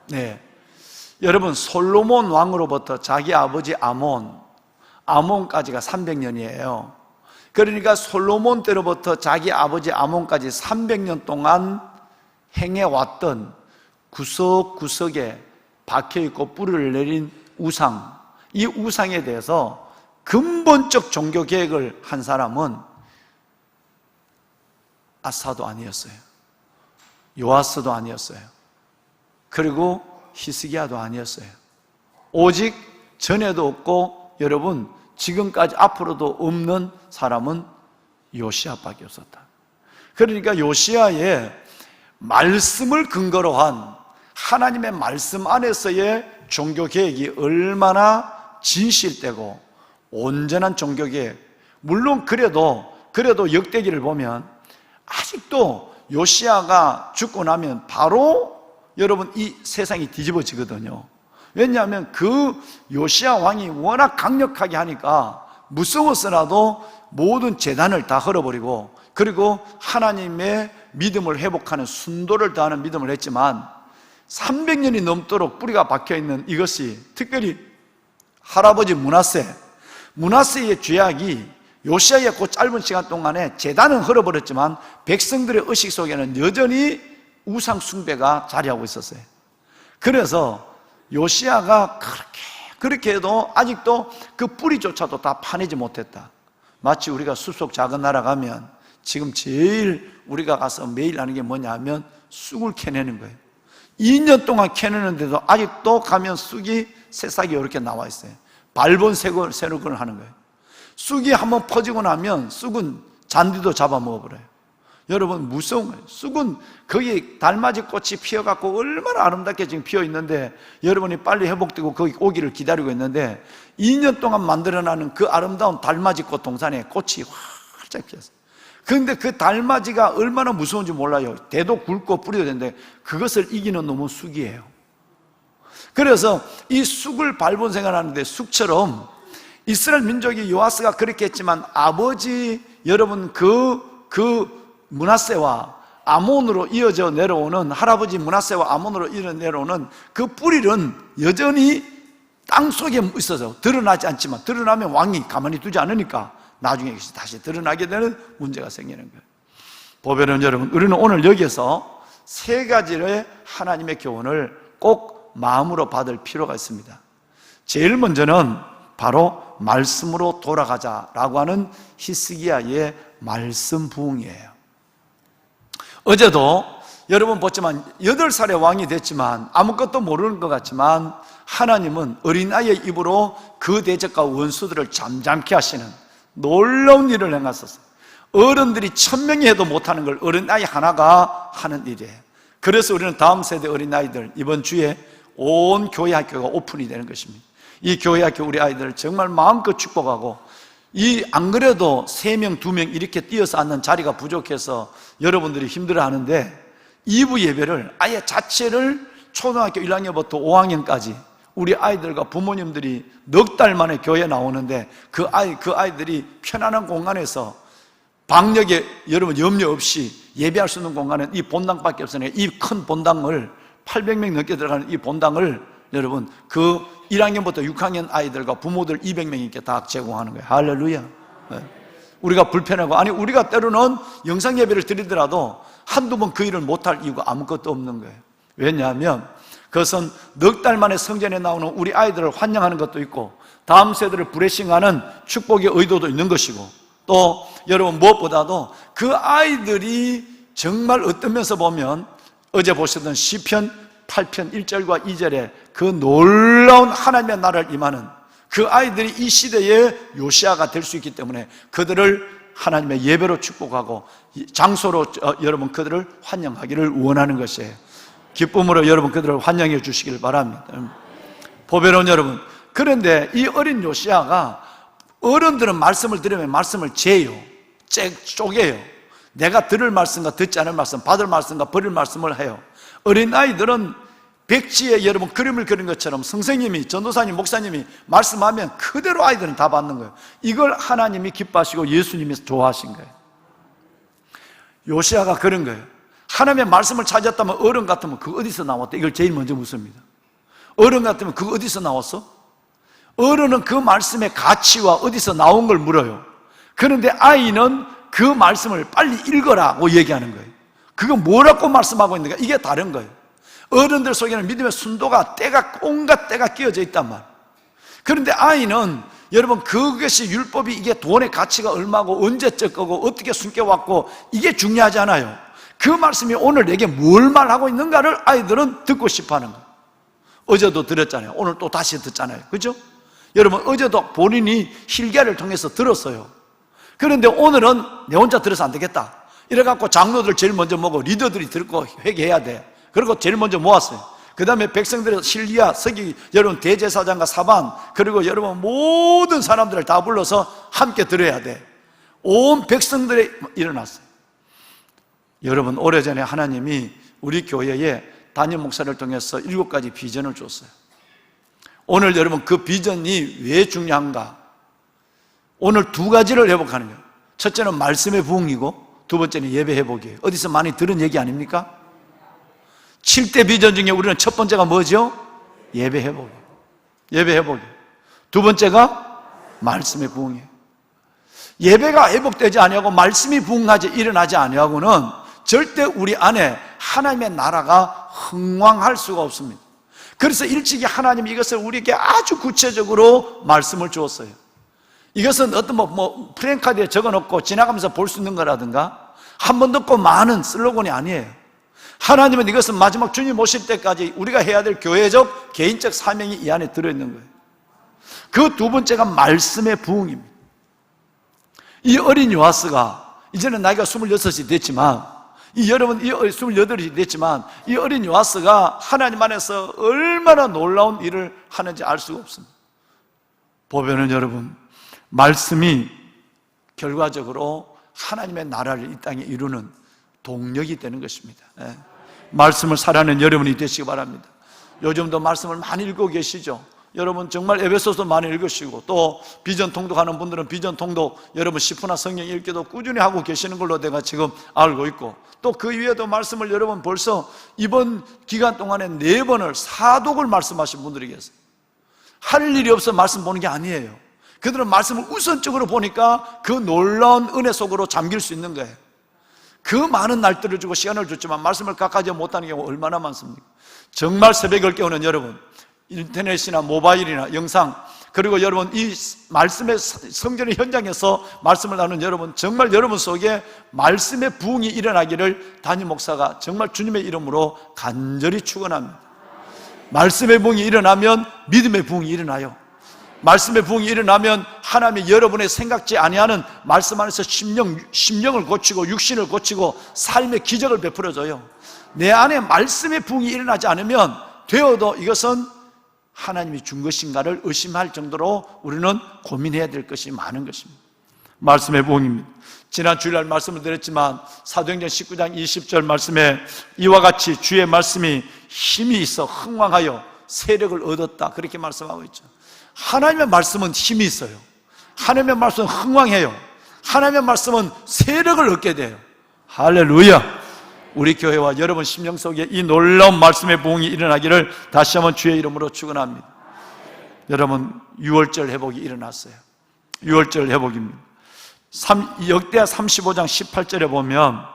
네, 여러분 솔로몬 왕으로부터 자기 아버지 아몬까지가 300년이에요. 그러니까 솔로몬 때로부터 자기 아버지 아몬까지 300년 동안 행해왔던 구석구석에 박혀있고 뿌리를 내린 우상, 이 우상에 대해서 근본적 종교개혁을 한 사람은 아사도 아니었어요. 요아스도 아니었어요. 그리고 히스기야도 아니었어요. 오직 전에도 없고 여러분 지금까지 앞으로도 없는 사람은 요시야밖에 없었다. 그러니까 요시야의 말씀을 근거로 한 하나님의 말씀 안에서의 종교개혁이 얼마나 진실되고 온전한 종교개혁. 물론 그래도 역대기를 보면 아직도 요시야가 죽고 나면 바로 여러분 이 세상이 뒤집어지거든요. 왜냐하면 그 요시야 왕이 워낙 강력하게 하니까 무서워서라도 모든 제단을 다 헐어버리고, 그리고 하나님의 믿음을 회복하는 순도를 다하는 믿음을 했지만 300년이 넘도록 뿌리가 박혀있는 이것이, 특별히 할아버지 므낫세의 죄악이 요시야의 그 짧은 시간 동안에 제단은 헐어버렸지만 백성들의 의식 속에는 여전히 우상 숭배가 자리하고 있었어요. 그래서 요시야가 그렇게 해도 아직도 그 뿌리조차도 다 파내지 못했다. 마치 우리가 숲속 작은 나라 가면 지금 제일 우리가 가서 매일 하는 게 뭐냐 하면 쑥을 캐내는 거예요. 2년 동안 캐내는데도 아직도 가면 쑥이 새싹이 이렇게 나와 있어요. 발본 새로건을 하는 거예요. 쑥이 한번 퍼지고 나면 쑥은 잔디도 잡아먹어버려요. 여러분 무서운 거예요. 쑥은 거기 달맞이 꽃이 피어갖고 얼마나 아름답게 지금 피어있는데, 여러분이 빨리 회복되고 거기 오기를 기다리고 있는데 2년 동안 만들어나는 그 아름다운 달맞이 꽃 동산에 꽃이 활짝 피었어요. 그런데 그 달맞이가 얼마나 무서운지 몰라요. 대도 굵고 뿌리도 되는데 그것을 이기는 놈은 쑥이에요. 그래서 이 쑥을 발본 생활하는데, 쑥처럼 이스라엘 민족이 요아스가 그렇게 했지만 아버지 여러분 그 므낫세와 아몬으로 이어져 내려오는, 할아버지 므낫세와 아몬으로 이어져 내려오는 그 뿌리는 여전히 땅속에 있어서 드러나지 않지만, 드러나면 왕이 가만히 두지 않으니까 나중에 다시 드러나게 되는 문제가 생기는 거예요. 보배는 여러분, 우리는 오늘 여기에서 세 가지의 하나님의 교훈을 꼭 마음으로 받을 필요가 있습니다. 제일 먼저는 바로 말씀으로 돌아가자라고 하는 히스기야의 말씀 부흥이에요. 어제도 여러분 봤지만 8살의 왕이 됐지만 아무것도 모르는 것 같지만 하나님은 어린아이의 입으로 그 대적과 원수들을 잠잠케 하시는 놀라운 일을 행하셨어요. 어른들이 1000명이 해도 못하는 걸 어린아이 하나가 하는 일이에요. 그래서 우리는 다음 세대 어린아이들 이번 주에 온 교회 학교가 오픈이 되는 것입니다. 이 교회 학교 우리 아이들을 정말 마음껏 축복하고, 안 그래도 3명, 2명 이렇게 뛰어서 앉는 자리가 부족해서 여러분들이 힘들어하는데 2부 예배를 아예 자체를 초등학교 1학년부터 5학년까지 우리 아이들과 부모님들이 넉 달 만에 교회에 나오는데 그 아이들이 편안한 공간에서 방역에 여러분 염려 없이 예배할 수 있는 공간에 이 본당밖에 없으니까 이 큰 본당을 800명 넘게 들어가는 이 본당을 여러분 그 1학년부터 6학년 아이들과 부모들 200명이니까 다 제공하는 거예요. 할렐루야. 네. 우리가 불편하고, 아니 우리가 때로는 영상 예배를 드리더라도 한두 번 그 일을 못할 이유가 아무것도 없는 거예요. 왜냐하면 그것은 넉 달 만에 성전에 나오는 우리 아이들을 환영하는 것도 있고, 다음 세대를 브레싱하는 축복의 의도도 있는 것이고, 또 여러분 무엇보다도 그 아이들이 정말 어떤 면에서 보면 어제 보셨던 시편 8편 1절과 2절에 그 놀라운 하나님의 나라를 임하는 그 아이들이 이 시대의 요시아가 될 수 있기 때문에 그들을 하나님의 예배로 축복하고 장소로 여러분 그들을 환영하기를 원하는 것이에요. 기쁨으로 여러분 그들을 환영해 주시길 바랍니다. 보배로운 여러분, 그런데 이 어린 요시아가, 어른들은 말씀을 들으면 말씀을 재요, 쪼개요. 내가 들을 말씀과 듣지 않을 말씀, 받을 말씀과 버릴 말씀을 해요. 어린아이들은 백지에 여러분 그림을 그린 것처럼 선생님이, 전도사님, 목사님이 말씀하면 그대로 아이들은 다 받는 거예요. 이걸 하나님이 기뻐하시고 예수님이 좋아하신 거예요. 요시아가 그런 거예요. 하나님의 말씀을 찾았다면 어른 같으면 그거 어디서 나왔대? 이걸 제일 먼저 묻습니다. 어른 같으면 그거 어디서 나왔어? 어른은 그 말씀의 가치와 어디서 나온 걸 물어요. 그런데 아이는 그 말씀을 빨리 읽어라고 얘기하는 거예요. 그거 뭐라고 말씀하고 있는가? 이게 다른 거예요. 어른들 속에는 믿음의 순도가 온갖 때가 끼어져 있단 말이에요. 그런데 아이는 여러분 그것이 율법이 이게 돈의 가치가 얼마고 언제적 거고 어떻게 숨겨왔고 이게 중요하지 않아요. 그 말씀이 오늘 내게 뭘 말하고 있는가를 아이들은 듣고 싶어하는 거예요. 어제도 들었잖아요. 오늘 또 다시 듣잖아요. 그죠? 여러분 어제도 본인이 hilge를 통해서 들었어요. 그런데 오늘은 내 혼자 들어서 안 되겠다 이래갖고 장로들 제일 먼저 모고 리더들이 듣고 회개해야 돼. 그리고 제일 먼저 모았어요. 그 다음에 백성들의 실리아, 서기, 여러분 대제사장과 사반, 그리고 여러분 모든 사람들을 다 불러서 함께 들어야 돼. 온 백성들이 일어났어요. 여러분 오래전에 하나님이 우리 교회에 담임 목사를 통해서 7가지 비전을 줬어요. 오늘 여러분 그 비전이 왜 중요한가? 오늘 2가지를 회복하는 거예요. 첫째는 말씀의 부흥이고 두 번째는 예배 회복이에요. 어디서 많이 들은 얘기 아닙니까? 7대 비전 중에 우리는 첫 번째가 뭐죠? 예배 회복이에요. 예배 회복이에요. 두 번째가 말씀의 부흥이에요. 예배가 회복되지 아니하고 말씀이 부흥하지 일어나지 아니하고는 절대 우리 안에 하나님의 나라가 흥왕할 수가 없습니다. 그래서 일찍이 하나님이 이것을 우리에게 아주 구체적으로 말씀을 주었어요. 이것은 어떤 프랭카드에 적어놓고 지나가면서 볼 수 있는 거라든가 한 번 듣고 많은 슬로건이 아니에요. 하나님은 이것은 마지막 주님 오실 때까지 우리가 해야 될 교회적, 개인적 사명이 이 안에 들어있는 거예요. 그 두 번째가 말씀의 부흥입니다. 이 어린 요하스가 이제는 나이가 26이 됐지만 여러분 28이 됐지만 이 어린 요하스가 하나님 안에서 얼마나 놀라운 일을 하는지 알 수가 없습니다. 보면은 여러분 말씀이 결과적으로 하나님의 나라를 이 땅에 이루는 동력이 되는 것입니다. 말씀을 사랑하는 여러분이 되시기 바랍니다. 요즘도 말씀을 많이 읽고 계시죠? 여러분 정말 에베소서 많이 읽으시고 또 비전 통독하는 분들은 비전 통독 여러분 10분화 성경 읽기도 꾸준히 하고 계시는 걸로 내가 지금 알고 있고 또 그 위에도 말씀을 여러분 벌써 이번 기간 동안에 4번을 사독을 말씀하신 분들이 계세요. 할 일이 없어 말씀 보는 게 아니에요. 그들은 말씀을 우선적으로 보니까 그 놀라운 은혜 속으로 잠길 수 있는 거예요. 그 많은 날들을 주고 시간을 줬지만 말씀을 깎아지 못하는 경우 얼마나 많습니까? 정말 새벽을 깨우는 여러분, 인터넷이나 모바일이나 영상, 그리고 여러분 이 말씀의 성전의 현장에서 말씀을 나누는 여러분, 정말 여러분 속에 말씀의 부흥이 일어나기를 담임 목사가 정말 주님의 이름으로 간절히 축원합니다. 말씀의 부흥이 일어나면 믿음의 부흥이 일어나요. 말씀의 부흥이 일어나면 하나님이 여러분의 생각지 아니하는 말씀 안에서 심령을 고치고 육신을 고치고 삶의 기적을 베풀어줘요. 내 안에 말씀의 부흥이 일어나지 않으면 되어도 이것은 하나님이 준 것인가를 의심할 정도로 우리는 고민해야 될 것이 많은 것입니다. 말씀의 부흥입니다. 지난 주일날 말씀을 드렸지만 사도행전 19장 20절 말씀에 이와 같이 주의 말씀이 힘이 있어 흥왕하여 세력을 얻었다 그렇게 말씀하고 있죠. 하나님의 말씀은 힘이 있어요. 하나님의 말씀은 흥왕해요. 하나님의 말씀은 세력을 얻게 돼요. 할렐루야. 우리 교회와 여러분 심령 속에 이 놀라운 말씀의 부흥이 일어나기를 다시 한번 주의 이름으로 축원합니다. 여러분 6월절 회복이 일어났어요. 6월절 회복입니다. 역대하 35장 18절에 보면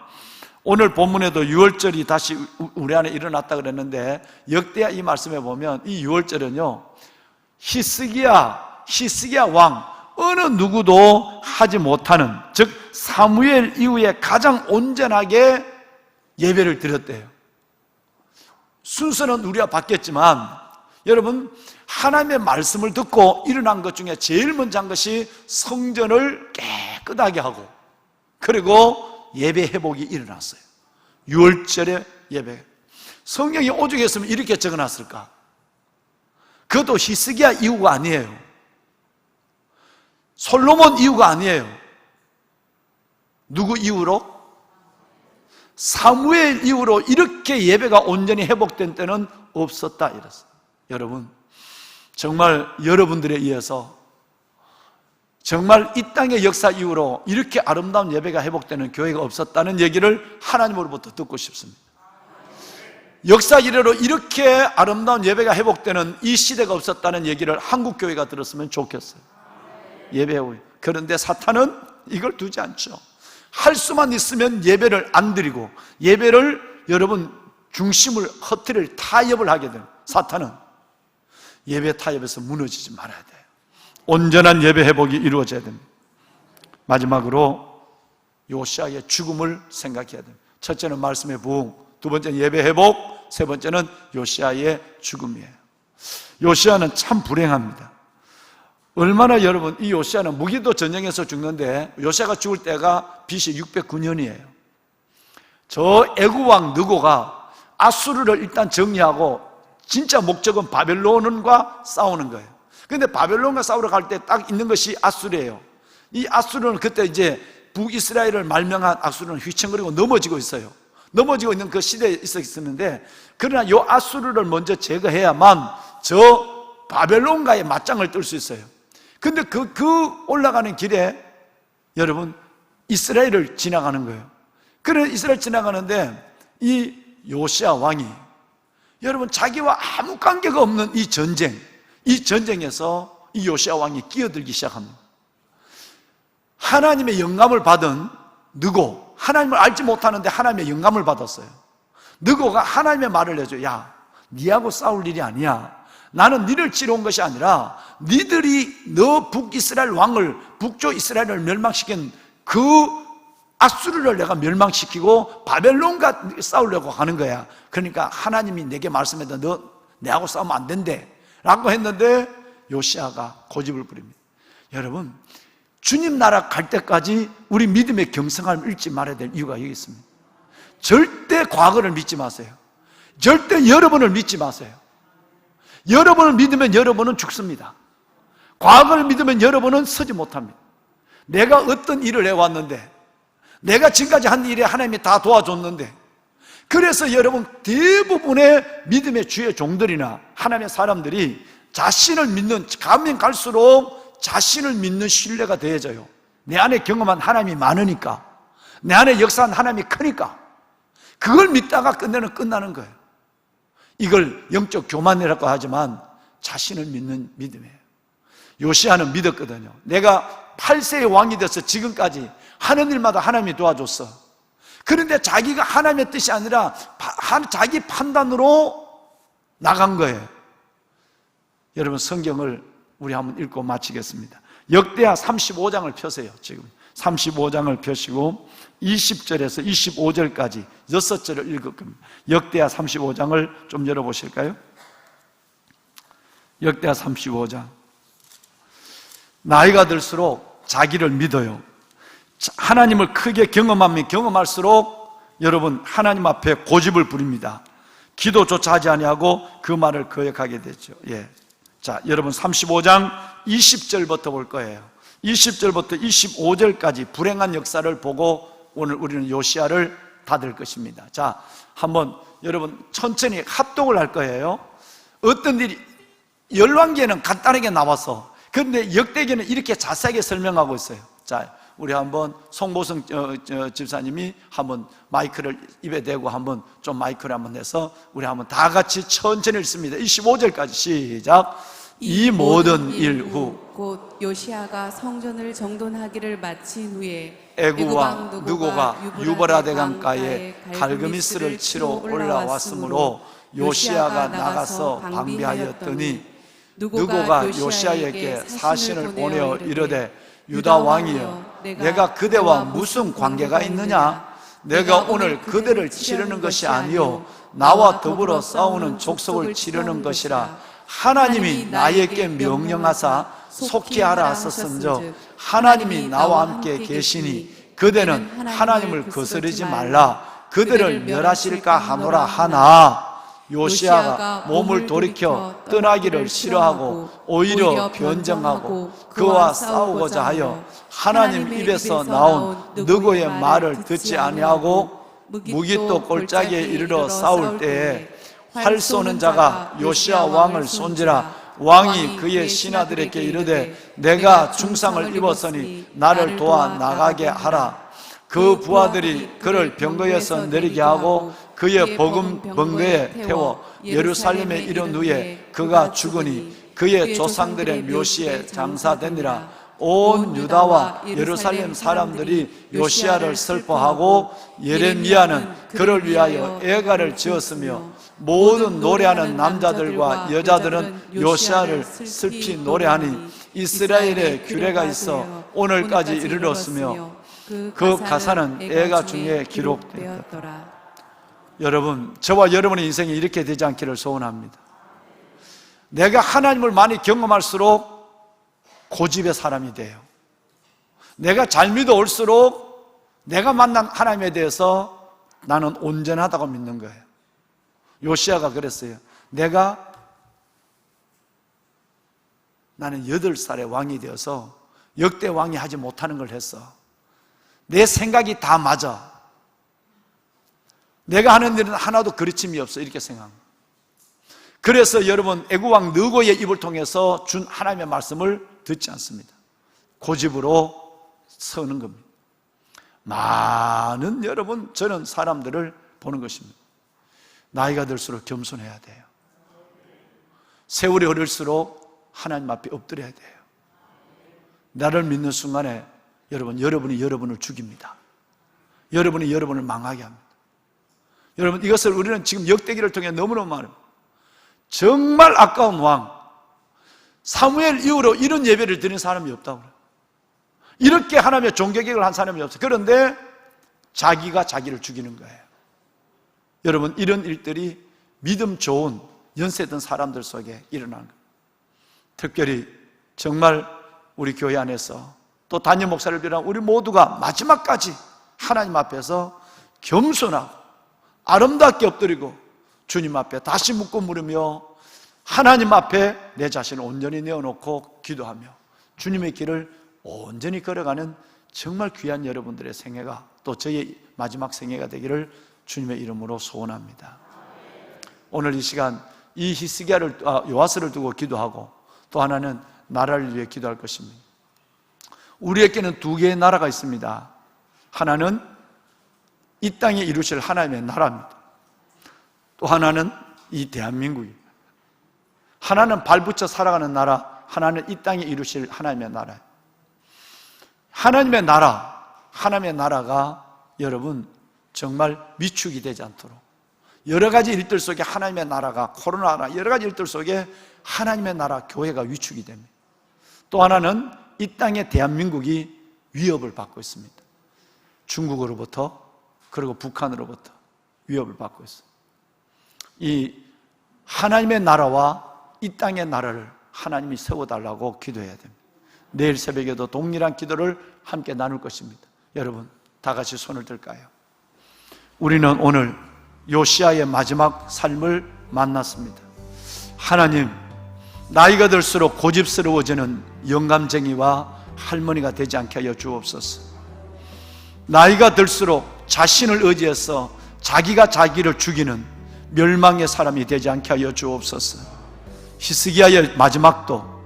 오늘 본문에도 6월절이 다시 우리 안에 일어났다 그랬는데 역대하 이 말씀에 보면 이 6월절은요 히스기야 왕 어느 누구도 하지 못하는, 즉 사무엘 이후에 가장 온전하게 예배를 드렸대요. 순서는 우리가 바뀌었지만 여러분 하나님의 말씀을 듣고 일어난 것 중에 제일 먼저 한 것이 성전을 깨끗하게 하고 그리고 예배 회복이 일어났어요. 6월절에 예배. 성경이 오죽했으면 이렇게 적어놨을까? 그것도 히스기야 이후가 아니에요. 솔로몬 이후가 아니에요. 누구 이후로? 사무엘 이후로 이렇게 예배가 온전히 회복된 때는 없었다 이랬어요. 여러분 정말 여러분들에 의해서 정말 이 땅의 역사 이후로 이렇게 아름다운 예배가 회복되는 교회가 없었다는 얘기를 하나님으로부터 듣고 싶습니다. 역사 이래로 이렇게 아름다운 예배가 회복되는 이 시대가 없었다는 얘기를 한국 교회가 들었으면 좋겠어요. 예배 회복. 그런데 사탄은 이걸 두지 않죠. 할 수만 있으면 예배를 안 드리고 예배를 여러분 중심을 허트를 타협을 하게 돼요. 사탄은 예배 타협에서 무너지지 말아야 돼요. 온전한 예배 회복이 이루어져야 됩니다. 마지막으로 요시아의 죽음을 생각해야 됩니다. 첫째는 말씀의 부흥, 두 번째는 예배 회복, 세 번째는 요시아의 죽음이에요. 요시아는 참 불행합니다. 얼마나 여러분 이 요시아는 무기도 전쟁에서 죽는데 요시아가 죽을 때가 BC 609년이에요. 저 애국왕 느고가 아수르를 일단 정리하고 진짜 목적은 바벨론과 싸우는 거예요. 그런데 바벨론과 싸우러 갈 때 딱 있는 것이 아수르예요. 이 아수르는 그때 이제 북이스라엘을 말명한 아수르는 휘청거리고 넘어지고 있어요. 넘어지고 있는 그 시대에 있었는데 그러나 이 아수르를 먼저 제거해야만 저 바벨론과의 맞짱을 뜰 수 있어요. 근데 그 올라가는 길에 여러분 이스라엘을 지나가는 거예요. 그래 이스라엘 지나가는데 이 요시아 왕이 여러분 자기와 아무 관계가 없는 이 전쟁에서 이 요시아 왕이 끼어들기 시작합니다. 하나님의 영감을 받은 느고, 하나님을 알지 못하는데 하나님의 영감을 받았어요. 느고가 하나님의 말을 해줘요. 야, 니하고 싸울 일이 아니야. 나는 니를 치러 온 것이 아니라 니들이 너 북이스라엘 왕을, 북쪽 이스라엘을 멸망시킨 그 아수르를 내가 멸망시키고 바벨론과 싸우려고 하는 거야. 그러니까 하나님이 내게 말씀했다. 너 내하고 싸우면 안 된대 라고 했는데 요시아가 고집을 부립니다. 여러분 주님 나라 갈 때까지 우리 믿음의 경성함을 잃지 말아야 될 이유가 여기 있습니다. 절대 과거를 믿지 마세요. 절대 여러분을 믿지 마세요. 여러분을 믿으면 여러분은 죽습니다. 과거를 믿으면 여러분은 서지 못합니다. 내가 어떤 일을 해왔는데 내가 지금까지 한 일에 하나님이 다 도와줬는데 그래서 여러분 대부분의 믿음의 주의 종들이나 하나님의 사람들이 자신을 믿는, 가면 갈수록 자신을 믿는 신뢰가 더해져요. 내 안에 경험한 하나님이 많으니까, 내 안에 역사한 하나님이 크니까 그걸 믿다가 끝나는 거예요. 이걸 영적 교만이라고 하지만 자신을 믿는 믿음이에요. 요시아는 믿었거든요. 내가 8세의 왕이 돼서 지금까지 하는 일마다 하나님이 도와줬어. 그런데 자기가 하나님의 뜻이 아니라 자기 판단으로 나간 거예요. 여러분 성경을 우리 한번 읽고 마치겠습니다. 역대하 35장을 펴세요. 지금 35장을 펴시고 20절에서 25절까지 6절을 읽을 겁니다. 역대하 35장을 좀 열어보실까요? 역대하 35장. 나이가 들수록 자기를 믿어요. 하나님을 크게 경험하면 경험할수록 여러분 하나님 앞에 고집을 부립니다. 기도조차 하지 아니하고 그 말을 거역하게 되죠. 예. 자, 여러분 35장 20절부터 볼 거예요. 20절부터 25절까지 불행한 역사를 보고 오늘 우리는 요시아를 닫을 것입니다. 자, 한번 여러분 천천히 합독을 할 거예요. 어떤 일이 열왕기에는 간단하게 나와서 그런데 역대기는 이렇게 자세하게 설명하고 있어요. 자, 우리 한번 송보성 집사님이 한번 마이크를 입에 대고 한번 좀 마이크를 한번 내서 우리 한번 다 같이 천천히 읽습니다. 25절까지 시작. 이 모든 일 후 곧 요시아가 성전을 정돈하기를 마친 후에 애구왕 누고가 유브라데 강가에 갈그미스를 치러 올라왔으므로 요시아가 나가서 방비하였더니 누고가 요시아에게 사신을 보내어 이르되 유다 왕이여, 내가 그대와 무슨 관계가 있느냐? 내가 오늘 그대를 치르는 것이 아니요 나와 더불어 싸우는 족속을 치르는 것이라. 하나님이 나에게 명령하사 속히 하라 하셨은즉 하나님이 나와 함께 계시니 그대는 하나님을 거스르지 말라. 그들을 멸하실까 하노라 하나, 요시아가 몸을 돌이켜 떠나기를 싫어하고 오히려 변정하고 그와 싸우고자 하여 하나님 입에서 나온 누구의 말을 듣지 아니하고 무기또 골짜기에 이르러 싸울 때에 활 쏘는 자가 요시아 왕을 쏜지라. 왕이 그의 신하들에게 이르되 내가 중상을 입었으니 나를 도와 나가게 하라. 그 부하들이 그를 병거에서 내리게 하고 그의 복음 번거에 태워 예루살렘에 이른 후에 그가 죽으니 그의 조상들의 묘시에 장사되니라. 온 유다와 예루살렘 사람들이 요시아를 슬퍼하고 예레미야는 그를 위하여 애가를 지었으며 모든 노래하는 남자들과 여자들은 요시아를 슬피 노래하니 이스라엘에 규례가 있어 오늘까지 이르렀으며 그 가사는 애가 중에 기록되었더라. 여러분, 저와 여러분의 인생이 이렇게 되지 않기를 소원합니다. 내가 하나님을 많이 경험할수록 고집의 사람이 돼요. 내가 잘 믿어올수록 내가 만난 하나님에 대해서 나는 온전하다고 믿는 거예요. 요시아가 그랬어요. 나는 8살에 왕이 되어서 역대 왕이 하지 못하는 걸 했어. 내 생각이 다 맞아. 내가 하는 일은 하나도 그르침이 없어. 이렇게 생각합니다. 그래서 여러분, 애구왕 느고의 입을 통해서 준 하나님의 말씀을 듣지 않습니다. 고집으로 서는 겁니다. 많은 여러분, 저는 사람들을 보는 것입니다. 나이가 들수록 겸손해야 돼요. 세월이 흐를수록 하나님 앞에 엎드려야 돼요. 나를 믿는 순간에 여러분이 여러분을 죽입니다. 여러분이 여러분을 망하게 합니다. 여러분, 이것을 우리는 지금 역대기를 통해 너무너무 많습니다. 정말 아까운 왕 사무엘 이후로 이런 예배를 드리는 사람이 없다고 그래요. 이렇게 하나님의 종교개혁을 한 사람이 없어요. 그런데 자기가 자기를 죽이는 거예요. 여러분, 이런 일들이 믿음 좋은 연세든 사람들 속에 일어나는 거예요. 특별히 정말 우리 교회 안에서 또 담임 목사를 비롯한 우리 모두가 마지막까지 하나님 앞에서 겸손하고 아름답게 엎드리고 주님 앞에 다시 묻고 물으며 하나님 앞에 내 자신을 온전히 내어놓고 기도하며 주님의 길을 온전히 걸어가는 정말 귀한 여러분들의 생애가 또 저의 마지막 생애가 되기를 주님의 이름으로 소원합니다. 오늘 이 시간 이 히스기야를 요아스를 두고 기도하고 또 하나는 나라를 위해 기도할 것입니다. 우리에게는 2개의 나라가 있습니다. 하나는 이 땅에 이루실 하나님의 나라입니다. 또 하나는 이 대한민국입니다. 하나는 발붙여 살아가는 나라, 하나는 이 땅에 이루실 하나님의 나라예요. 하나님의 나라가 여러분 정말 위축이 되지 않도록 여러 가지 일들 속에 하나님의 나라가 코로나나 여러 가지 일들 속에 하나님의 나라 교회가 위축이 됩니다. 또 하나는 이 땅의 대한민국이 위협을 받고 있습니다. 중국으로부터 그리고 북한으로부터 위협을 받고 있어요. 이 하나님의 나라와 이 땅의 나라를 하나님이 세워달라고 기도해야 됩니다. 내일 새벽에도 동일한 기도를 함께 나눌 것입니다. 여러분, 다 같이 손을 들까요? 우리는 오늘 요시아의 마지막 삶을 만났습니다. 하나님, 나이가 들수록 고집스러워지는 영감쟁이와 할머니가 되지 않게 하여 주옵소서. 나이가 들수록 자신을 의지해서 자기가 자기를 죽이는 멸망의 사람이 되지 않게 하여 주옵소서. 히스기야의 마지막도,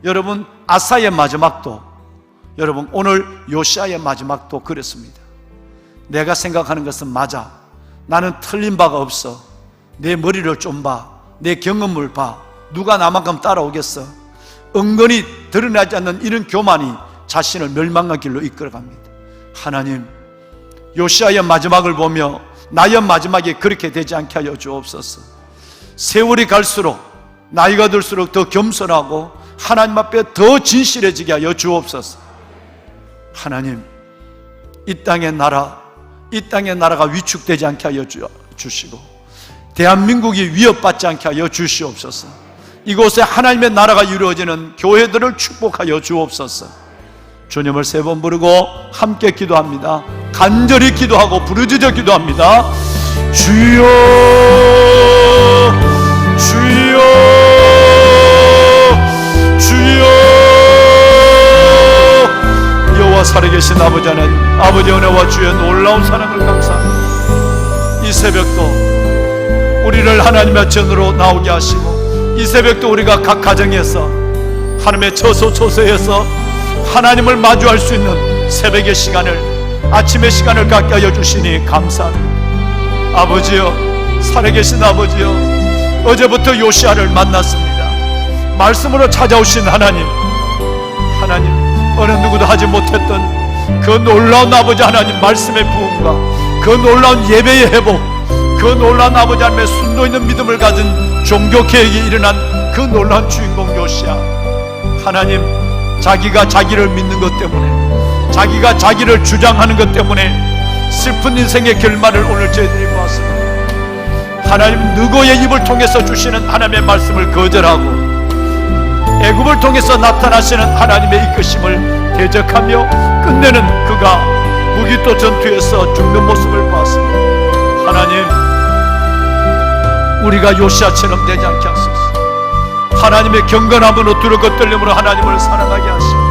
여러분 아사의 마지막도, 여러분 오늘 요시아의 마지막도 그랬습니다. 내가 생각하는 것은 맞아. 나는 틀린 바가 없어. 내 머리를 좀 봐. 내 경험을 봐. 누가 나만큼 따라오겠어? 은근히 드러나지 않는 이런 교만이 자신을 멸망의 길로 이끌어갑니다. 하나님, 요시아의 마지막을 보며 나의 마지막이 그렇게 되지 않게 하여 주옵소서. 세월이 갈수록, 나이가 들수록 더 겸손하고 하나님 앞에 더 진실해지게 하여 주옵소서. 하나님, 이 땅의 나라가 위축되지 않게 하여 주시고, 대한민국이 위협받지 않게 하여 주시옵소서. 이곳에 하나님의 나라가 이루어지는 교회들을 축복하여 주옵소서. 주님을 3번 부르고 함께 기도합니다. 간절히 기도하고 부르짖어 기도합니다. 주여, 주여, 주여. 여호와 살아계신 아버지 하나님, 아버지의 은혜와 주의 놀라운 사랑을 감사합니다. 이 새벽도 우리를 하나님의 전으로 나오게 하시고, 이 새벽도 우리가 각 가정에서 하나님의 처소처소에서 하나님을 마주할 수 있는 새벽의 시간을, 아침의 시간을 갖게 하여 주시니 감사합니다. 아버지여, 살아계신 아버지여, 어제부터 요시아를 만났습니다. 말씀으로 찾아오신 하나님, 어느 누구도 하지 못했던 그 놀라운 아버지 하나님 말씀의 부흥과 그 놀라운 예배의 회복, 그 놀라운 아버지 하나님의 순도 있는 믿음을 가진 종교개혁이 일어난 그 놀라운 주인공 요시아. 하나님, 자기가 자기를 믿는 것 때문에, 자기가 자기를 주장하는 것 때문에 슬픈 인생의 결말을 오늘 저희들이 보았습니다. 하나님, 느고의 입을 통해서 주시는 하나님의 말씀을 거절하고 애굽을 통해서 나타나시는 하나님의 이끄심을 대적하며 끝내는 그가 무기토 전투에서 죽는 모습을 보았습니다. 하나님, 우리가 요시아처럼 되지 않게 하소서. 하나님의 경건함으로 두렵고 떨림으로 하나님을 사랑하게 하시고,